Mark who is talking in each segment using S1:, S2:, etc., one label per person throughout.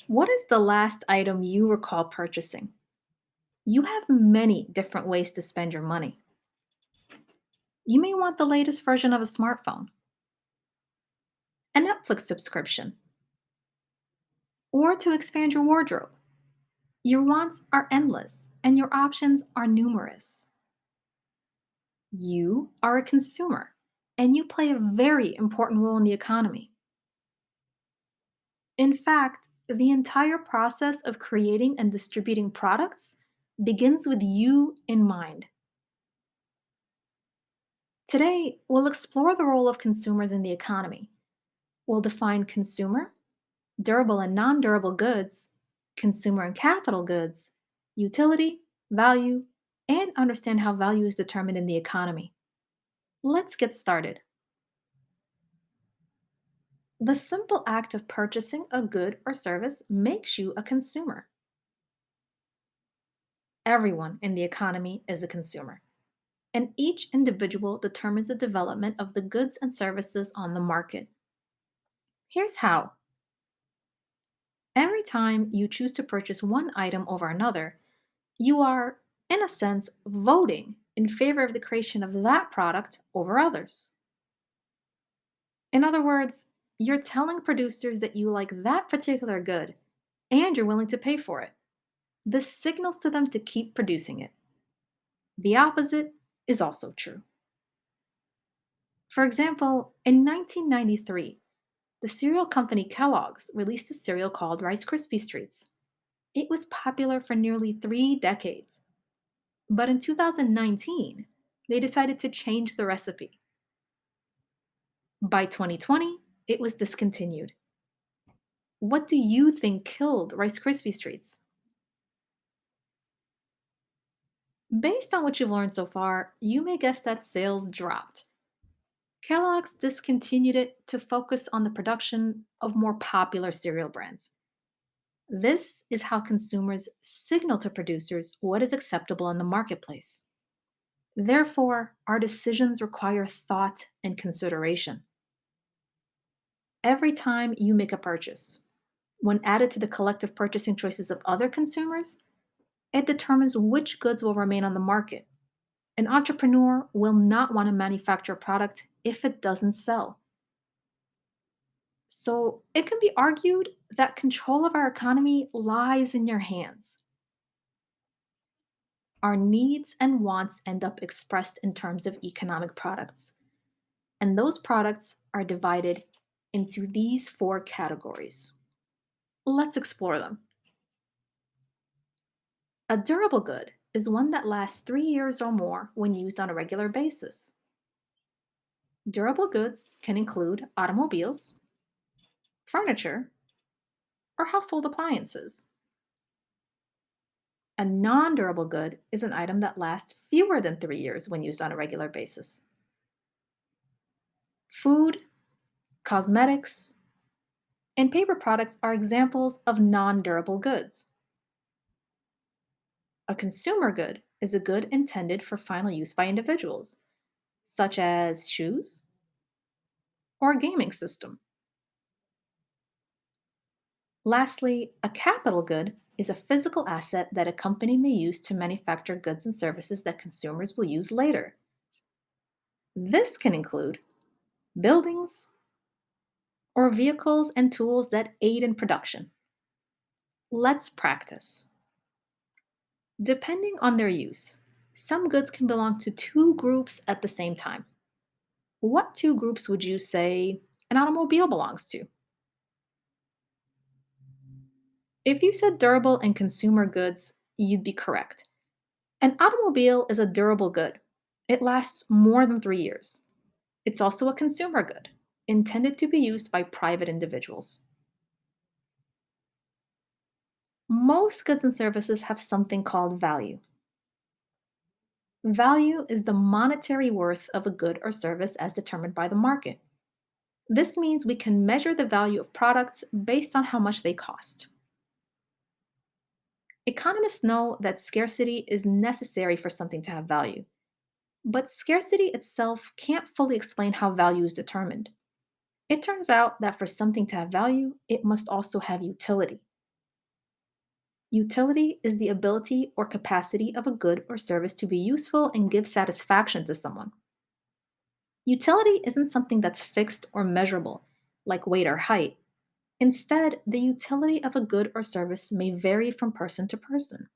S1: What is the last item you recall purchasing? You have many different ways to spend your money. You may want the latest version of a smartphone, a Netflix subscription, or to expand your wardrobe. Your wants are endless and your options are numerous. You are a consumer and you play a very important role in the economy. In fact, the entire process of creating and distributing products begins with you in mind. Today, we'll explore the role of consumers in the economy. We'll define consumer, durable and non durable goods, consumer and capital goods, utility, value, and understand how value is determined in the economy. Let's get started. The simple act of purchasing a good or service makes you a consumer. Everyone in the economy is a consumer, and each individual determines the development of the goods and services on the market. Here's how. Every time you choose to purchase one item over another, you are, in a sense, voting in favor of the creation of that product over others. In other words, you're telling producers that you like that particular good and you're willing to pay for it. This signals to them to keep producing it. The opposite is also true. For example, in 1993, the cereal company Kellogg's released a cereal called Rice Krispie Treats. It was popular for nearly 3 decades. But in 2019, they decided to change the recipe. By 2020, it was discontinued. What do you think killed Rice Krispie Treats? Based on what you've learned so far, you may guess that sales dropped. Kellogg's discontinued it to focus on the production of more popular cereal brands. This is how consumers signal to producers what is acceptable in the marketplace. Therefore, our decisions require thought and consideration. Every time you make a purchase, when added to the collective purchasing choices of other consumers, it determines which goods will remain on the market. An entrepreneur will not want to manufacture a product if it doesn't sell. So it can be argued that control of our economy lies in your hands. Our needs and wants end up expressed in terms of economic products. And those products are divided into these four categories. Let's explore them. A durable good is one that lasts 3 years or more when used on a regular basis. Durable goods can include automobiles, furniture, or household appliances. A non durable good is an item that lasts fewer than 3 years when used on a regular basis. Food, cosmetics, and paper products are examples of non durable goods. A consumer good is a good intended for final use by individuals, such as shoes or a gaming system. Lastly, a capital good is a physical asset that a company may use to manufacture goods and services that consumers will use later. This can include buildings or vehicles and tools that aid in production. Let's practice. Depending on their use, some goods can belong to two groups at the same time. What two groups would you say an automobile belongs to? If you said durable and consumer goods, you'd be correct. An automobile is a durable good. It lasts more than 3 years. It's also a consumer good, intended to be used by private individuals. Most goods and services have something called value. Value is the monetary worth of a good or service as determined by the market. This means we can measure the value of products based on how much they cost. Economists know that scarcity is necessary for something to have value, but scarcity itself can't fully explain how value is determined. It turns out that for something to have value, it must also have utility. Utility is the ability or capacity of a good or service to be useful and give satisfaction to someone. Utility isn't something that's fixed or measurable, like weight or height. Instead, the utility of a good or service may vary from person to person.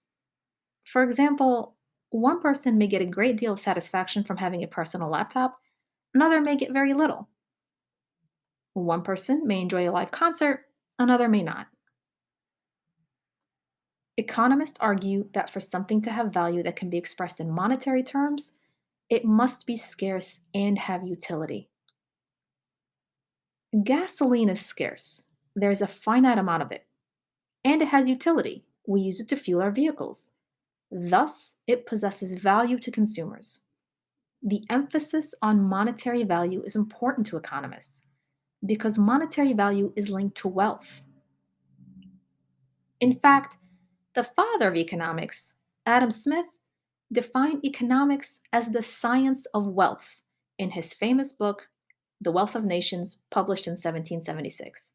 S1: For example, one person may get a great deal of satisfaction from having a personal laptop, another may get very little. One person may enjoy a live concert, another may not. Economists argue that for something to have value that can be expressed in monetary terms, it must be scarce and have utility. Gasoline is scarce. There is a finite amount of it, and it has utility. We use it to fuel our vehicles. Thus, it possesses value to consumers. The emphasis on monetary value is important to economists because monetary value is linked to wealth. In fact, the father of economics, Adam Smith, defined economics as the science of wealth in his famous book, The Wealth of Nations, published in 1776.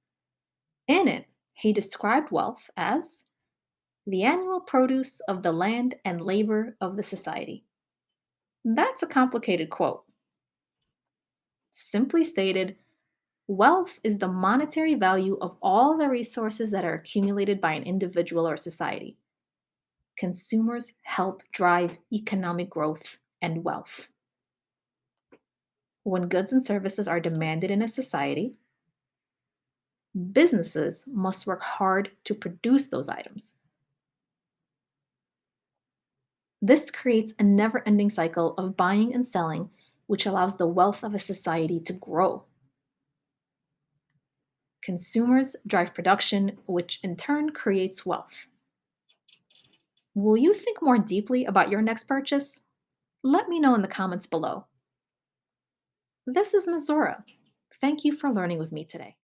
S1: In it, he described wealth as the annual produce of the land and labor of the society. That's a complicated quote. Simply stated, wealth is the monetary value of all the resources that are accumulated by an individual or society. Consumers help drive economic growth and wealth. When goods and services are demanded in a society, businesses must work hard to produce those items. This creates a never ending cycle of buying and selling, which allows the wealth of a society to grow. Consumers drive production, which in turn creates wealth. Will you think more deeply about your next purchase? Let me know in the comments below. This is Missoura. Thank you for learning with me today.